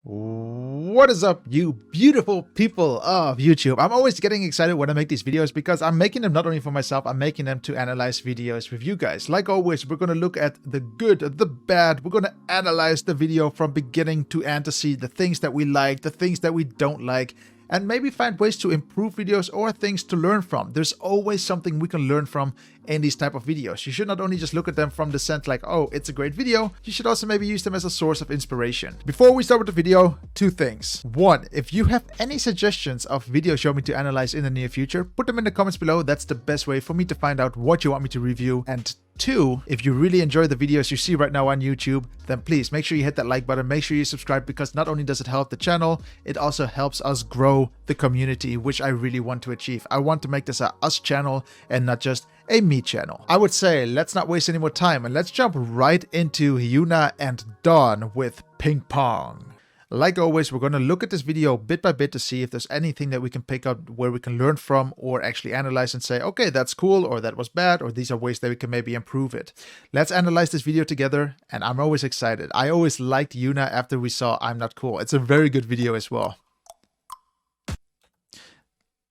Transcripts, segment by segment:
What is up, you beautiful people of YouTube? I'm always getting excited when I make these videos because I'm making them not only for myself, I'm making them to analyze videos with you guys. Like always, we're going to look at the good, the bad. We're going to analyze the video from beginning to end to see the things that we like, the things that we don't like, and maybe find ways to improve videos or things to learn from. There's always something we can learn from in these type of videos. You should not only just look at them from the sense like, oh, it's a great video, you should also maybe use them as a source of inspiration. Before we start with the video, two things. One, if you have any suggestions of videos you want me to analyze in the near future, put them in the comments below. That's the best way for me to find out what you want me to review. And two, if you really enjoy the videos you see right now on YouTube, then please make sure you hit that like button, make sure you subscribe, because not only does it help the channel, it also helps us grow the community, which I really want to achieve. I want to make this a us channel and not just a me channel. I would say let's not waste any more time and let's jump right into HyunA&DAWN with Ping Pong. Like always, we're going to look at this video bit by bit to see if there's anything that we can pick up where we can learn from or actually analyze and say, okay, that's cool, or that was bad, or these are ways that we can maybe improve it. Let's analyze this video together, and I'm always excited. I always liked HyunA after we saw I'm Not Cool. It's a very good video as well.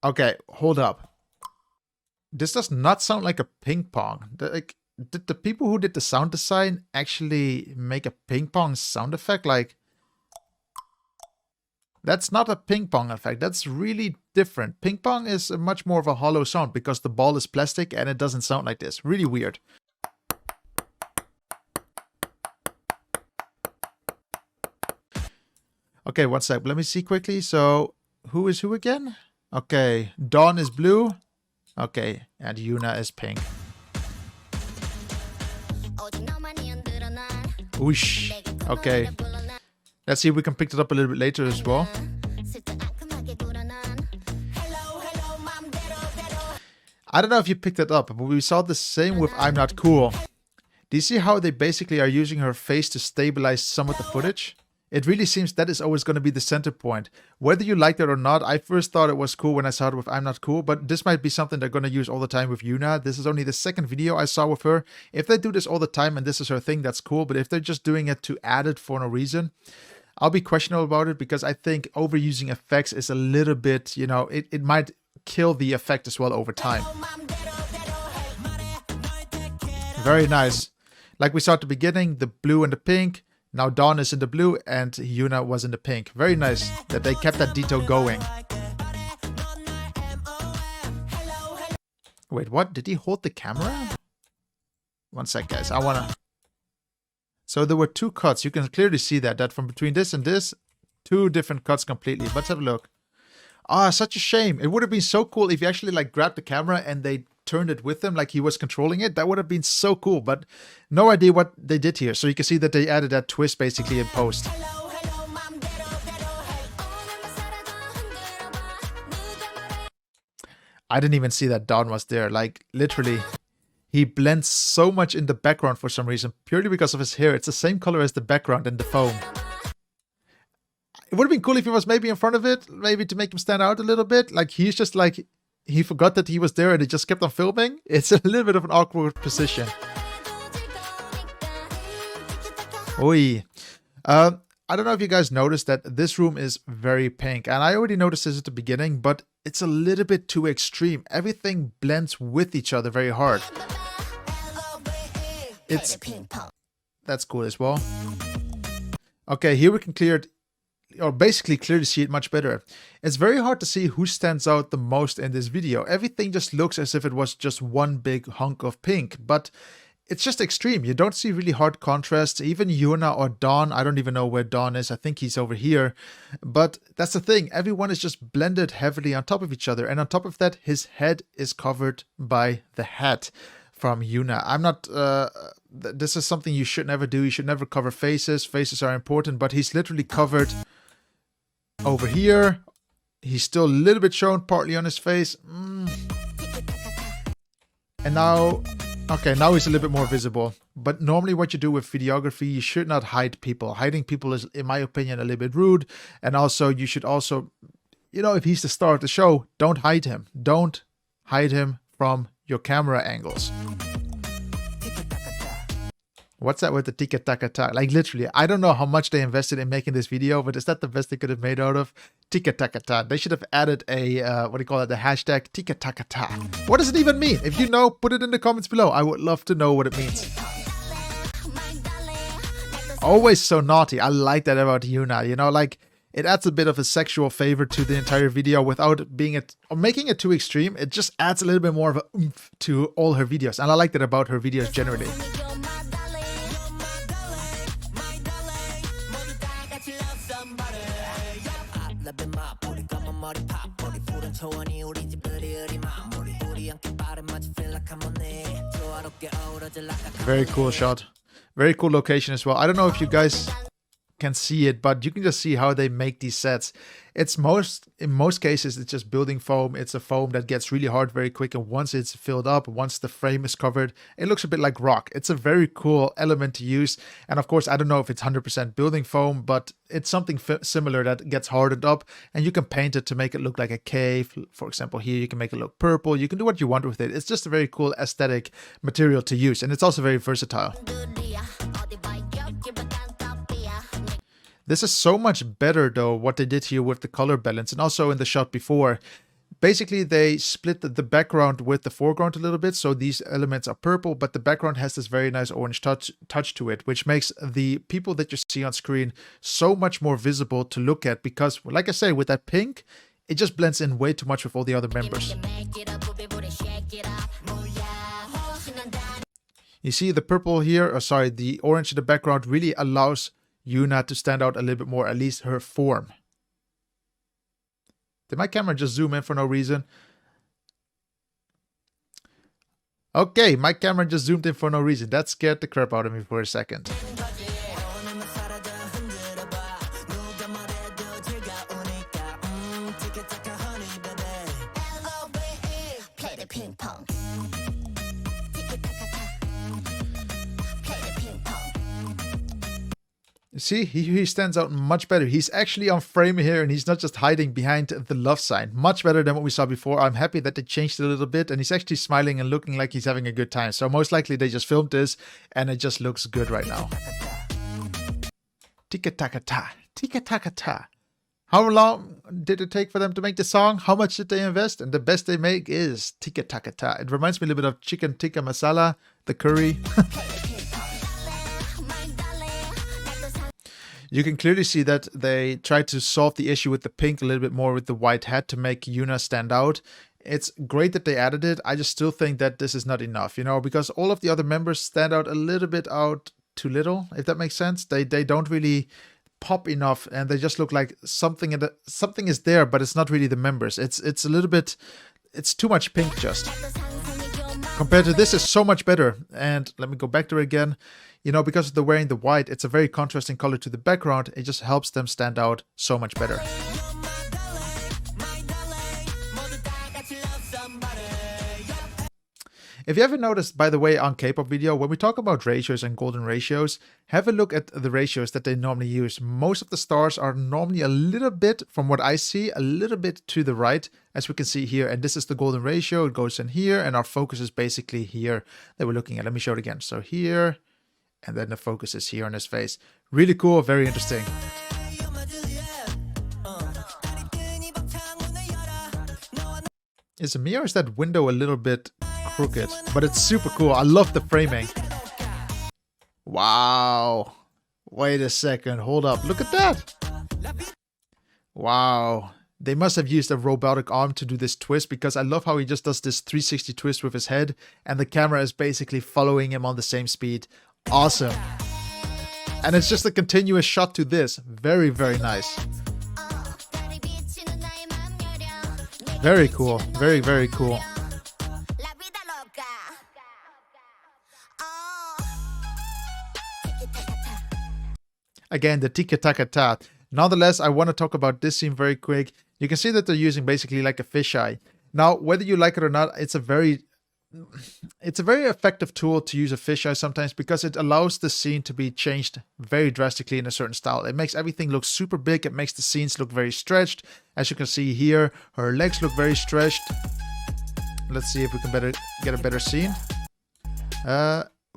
Okay, hold up. This does not sound like a ping pong. Did the people who did the sound design actually make a ping pong sound effect? Like, that's not a ping pong effect. That's really different. Ping pong is much more of a hollow sound because the ball is plastic and it doesn't sound like this. Really weird. Okay, one sec. Let me see quickly. So, who is who again? Okay, Dawn is blue. Okay, and HyunA is pink. Whoosh. Okay. Let's see if we can pick it up a little bit later as well. I don't know if you picked it up, but we saw the same with I'm Not Cool. Do you see how they basically are using her face to stabilize some of the footage? It really seems that is always going to be the center point. Whether you like it or not, I first thought it was cool when I saw it with I'm Not Cool, but this might be something they're going to use all the time with HyunA. This is only the second video I saw with her. If they do this all the time and this is her thing, that's cool. But if they're just doing it to add it for no reason, I'll be questionable about it, because I think overusing effects is a little bit, you know, it might kill the effect as well over time. Very nice. Like we saw at the beginning, the blue and the pink. Now Dawn is in the blue and HyunA was in the pink. Very nice that they kept that detail going. Wait, what? Did he hold the camera? One sec, guys. I wanna... So there were two cuts. You can clearly see that from between this and this, two different cuts completely. Let's have a look. Ah, such a shame. It would have been so cool if you actually like grabbed the camera and they turned it with him like he was controlling it. That would have been so cool, but no idea what they did here. So you can see that they added that twist basically in post. I didn't even see that Dawn was there. Like, literally, he blends so much in the background for some reason, purely because of his hair. It's the same color as the background and the foam. It would have been cool if he was maybe in front of it, maybe to make him stand out a little bit. Like, he's just like, he forgot that he was there and he just kept on filming. It's a little bit of an awkward position. Oi. I don't know if you guys noticed that this room is very pink. And I already noticed this at the beginning, but it's a little bit too extreme. Everything blends with each other very hard. That's cool as well. Okay, here we can basically clearly see it much better. It's very hard to see who stands out the most in this video. Everything just looks as if it was just one big hunk of pink, but it's just extreme. You don't see really hard contrasts. Even HyunA or Dawn, I don't even know where Dawn is. I think he's over here. But that's the thing. Everyone is just blended heavily on top of each other. And on top of that, his head is covered by the hat from HyunA. I'm not... this is something you should never do. You should never cover faces. Faces are important, but he's literally covered over here. He's still a little bit shown partly on his face. And now... Okay, now he's a little bit more visible. But normally what you do with videography, you should not hide people. Hiding people is, in my opinion, a little bit rude. And also, you should also, you know, if he's the star of the show, don't hide him. Don't hide him from your camera angles. What's that with the tika taka ta? Like literally, I don't know how much they invested in making this video, but is that the best they could have made out of? Tika taka ta. They should have added a, what do you call it? The hashtag tika taka ta. What does it even mean? If you know, put it in the comments below. I would love to know what it means. Always so naughty. I like that about HyunA. You know, like it adds a bit of a sexual flavor to the entire video without being it or making it too extreme. It just adds a little bit more of a oomph to all her videos. And I like that about her videos generally. Very cool shot. Very cool location as well. I don't know if you guys can see it, but you can just see how they make these sets. It's in most cases, it's just building foam. It's a foam that gets really hard very quick. And once it's filled up, once the frame is covered, it looks a bit like rock. It's a very cool element to use. And of course, I don't know if it's 100% building foam, but it's something similar that gets hardened up and you can paint it to make it look like a cave. For example, here, you can make it look purple. You can do what you want with it. It's just a very cool aesthetic material to use. And it's also very versatile. This is so much better though, what they did here with the color balance and also in the shot before. Basically, they split the background with the foreground a little bit. So these elements are purple, but the background has this very nice orange touch to it, which makes the people that you see on screen so much more visible to look at because, like I say, with that pink, it just blends in way too much with all the other members. You see the purple here, or sorry, the orange in the background really allows HyunA to stand out a little bit more, at least her form. Did my camera just zoom in for no reason? Okay, my camera just zoomed in for no reason. That scared the crap out of me for a second. See, he stands out much better. He's actually on frame here and he's not just hiding behind the love sign. Much better than what we saw before. I'm happy that they changed it a little bit and he's actually smiling and looking like he's having a good time. So most likely they just filmed this and it just looks good right now. Tika taka ta, tika taka ta. How long did it take for them to make the song? How much did they invest? And the best they make is tika taka ta. It reminds me a little bit of chicken tikka masala, the curry. You can clearly see that they tried to solve the issue with the pink a little bit more with the white hat to make HyunA stand out. It's great that they added it. I just still think that this is not enough, you know, because all of the other members stand out a little bit out too little, if that makes sense. They don't really pop enough and they just look like something is there, but it's not really the members. It's a little bit, it's too much pink just. Compared to this is so much better. And let me go back to it again. You know, because they're wearing the white, it's a very contrasting color to the background. It just helps them stand out so much better. If you ever noticed, by the way, on K-pop video, when we talk about ratios and golden ratios, have a look at the ratios that they normally use. Most of the stars are normally a little bit, from what I see, a little bit to the right, as we can see here. And this is the golden ratio. It goes in here, and our focus is basically here that we're looking at. Let me show it again. So here, and then the focus is here on his face. Really cool, very interesting. Is it me or is that window a little bit crooked? But it's super cool. I love the framing. Wow. Wait a second. Hold up. Look at that. Wow. They must have used a robotic arm to do this twist because I love how he just does this 360 twist with his head and the camera is basically following him on the same speed. Awesome. And it's just a continuous shot to this. Very, very nice. Very cool. Very, very cool. Again, the tika taka ta. Nonetheless, I want to talk about this scene very quick. You can see that they're using basically like a fisheye. Now, whether you like it or not, it's a very effective tool to use a fisheye sometimes because it allows the scene to be changed very drastically in a certain style. It makes everything look super big. It makes the scenes look very stretched. As you can see here, her legs look very stretched. Let's see if we can get a better scene.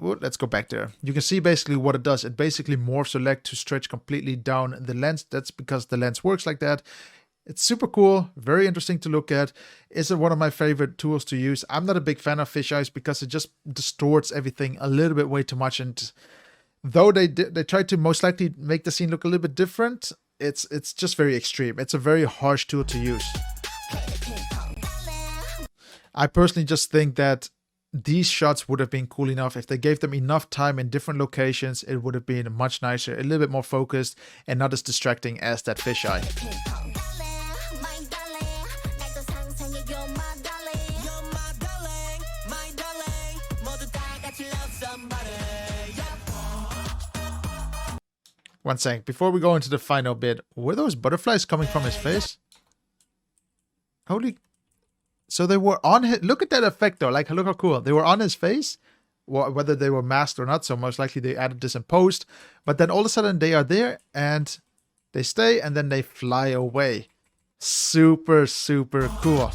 let's go back there. You can see basically what it does. It basically morphs your leg to stretch completely down the lens. That's because the lens works like that. It's super cool, very interesting to look at. It's one of my favorite tools to use. I'm not a big fan of fisheyes because it just distorts everything a little bit way too much. And though they tried to most likely make the scene look a little bit different, it's just very extreme. It's a very harsh tool to use. I personally just think that these shots would have been cool enough if they gave them enough time in different locations. It would have been much nicer, a little bit more focused, and not as distracting as that fisheye. One sec, before we go into the final bit, were those butterflies coming from his face? Holy... So they were on his... Look at that effect though, like look how cool. They were on his face, whether they were masked or not, so most likely they added this in post. But then all of a sudden they are there and they stay and then they fly away. Super, super cool.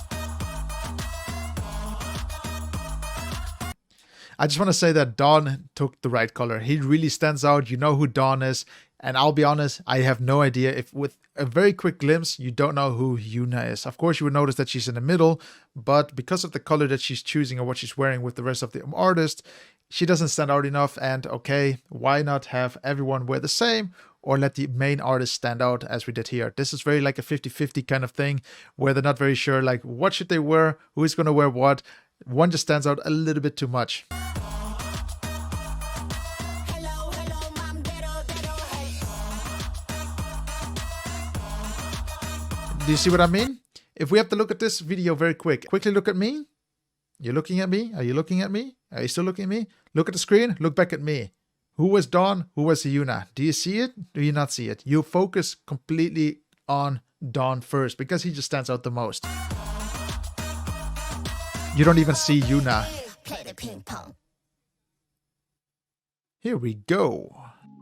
I just want to say that Dawn took the right color. He really stands out. You know who Dawn is. And I'll be honest, I have no idea if with a very quick glimpse, you don't know who HyunA is. Of course, you would notice that she's in the middle, but because of the color that she's choosing or what she's wearing with the rest of the artist, she doesn't stand out enough. And okay, why not have everyone wear the same or let the main artist stand out as we did here? This is very like a 50-50 kind of thing where they're not very sure, like what should they wear? Who is going to wear what? One just stands out a little bit too much. Do you see what I mean? If we have to look at this video very quickly look at me. You're looking at me? Are you looking at me? Are you still looking at me? Look at the screen, look back at me. Who was Dawn? Who was HyunA? Do you see it? Do you not see it? You focus completely on Dawn first because he just stands out the most. You don't even see HyunA. Here we go.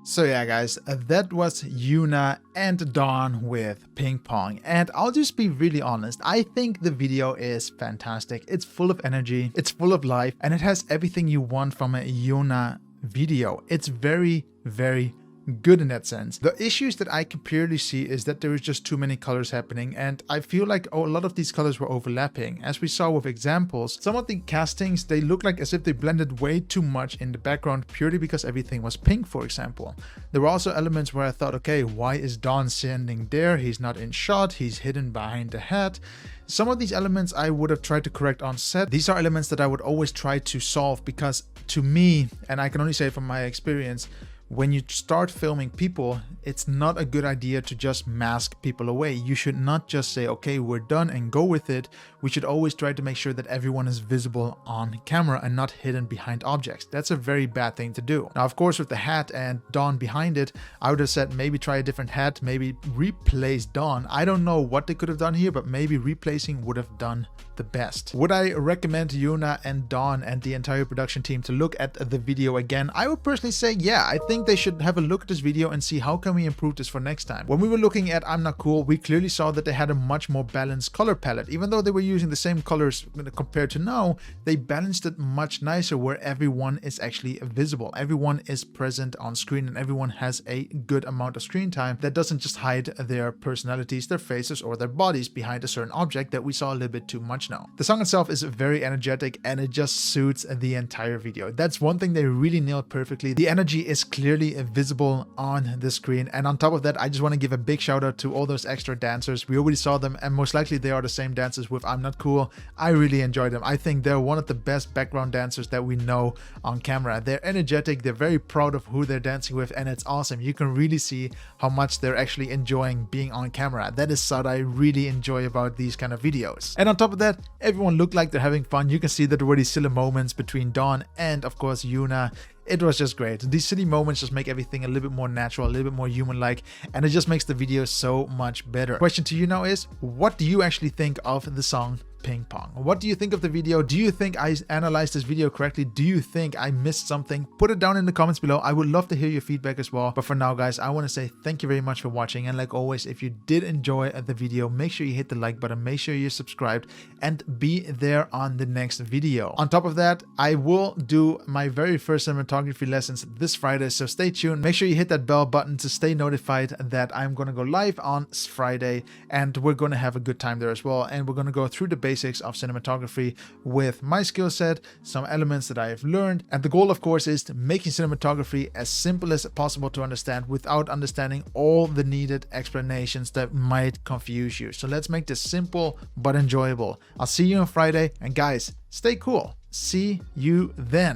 So yeah guys, that was HyunA&DAWN with Ping Pong, and I'll just be really honest, I think the video is fantastic. It's full of energy, it's full of life, and it has everything you want from a HyunA video. It's very, very good in that sense. The issues that I can clearly see is that there is just too many colors happening, and I feel like a lot of these colors were overlapping. As we saw with examples, some of the castings, they look like as if they blended way too much in the background purely because everything was pink, for example. There were also elements where I thought, okay, why is Dawn standing there? He's not in shot, he's hidden behind the hat. Some of these elements I would have tried to correct on set. These are elements that I would always try to solve because to me, and I can only say from my experience, when you start filming people, it's not a good idea to just mask people away. You should not just say, okay, we're done and go with it. We should always try to make sure that everyone is visible on camera and not hidden behind objects. That's a very bad thing to do. Now, of course, with the hat and Dawn behind it, I would have said maybe try a different hat, maybe replace Dawn. I don't know what they could have done here, but maybe replacing would have done the best. Would I recommend HyunA&DAWN and the entire production team to look at the video again? I would personally say, yeah, I think they should have a look at this video and see how can we improve this for next time. When we were looking at I'm Not Cool, we clearly saw that they had a much more balanced color palette. Even though they were using the same colors compared to now, they balanced it much nicer where everyone is actually visible. Everyone is present on screen and everyone has a good amount of screen time that doesn't just hide their personalities, their faces, or their bodies behind a certain object that we saw a little bit too much now. The song itself is very energetic and it just suits the entire video. That's one thing they really nailed perfectly. The energy is clearly visible on the screen, and on top of that, I just want to give a big shout out to all those extra dancers. We already saw them and most likely they are the same dancers with I'm Not Cool. I really enjoyed them. I think they're one of the best background dancers that we know on camera. They're energetic, they're very proud of who they're dancing with, and it's awesome. You can really see how much they're actually enjoying being on camera. That is what I really enjoy about these kind of videos. And on top of that, everyone looked like they're having fun. You can see that already silly moments between Dawn and of course HyunA. It was just great. These silly moments just make everything a little bit more natural, a little bit more human-like, and it just makes the video so much better. Question to you now is, what do you actually think of the song ping pong. What do you think of the video? Do you think I analyzed this video correctly? Do you think I missed something? Put it down in the comments below. I would love to hear your feedback as well. But for now, guys, I want to say thank you very much for watching. And like always, if you did enjoy the video, make sure you hit the like button, make sure you're subscribed, and be there on the next video. On top of that, I will do my very first cinematography lessons this Friday, so stay tuned. Make sure you hit that bell button to stay notified that I'm going to go live on Friday, and we're going to have a good time there as well. And we're going to go through the basics of cinematography with my skill set, some elements that I have learned, and the goal, of course, is making cinematography as simple as possible to understand without understanding all the needed explanations that might confuse you. So let's make this simple but enjoyable. I'll see you on Friday, and guys, stay cool. See you then.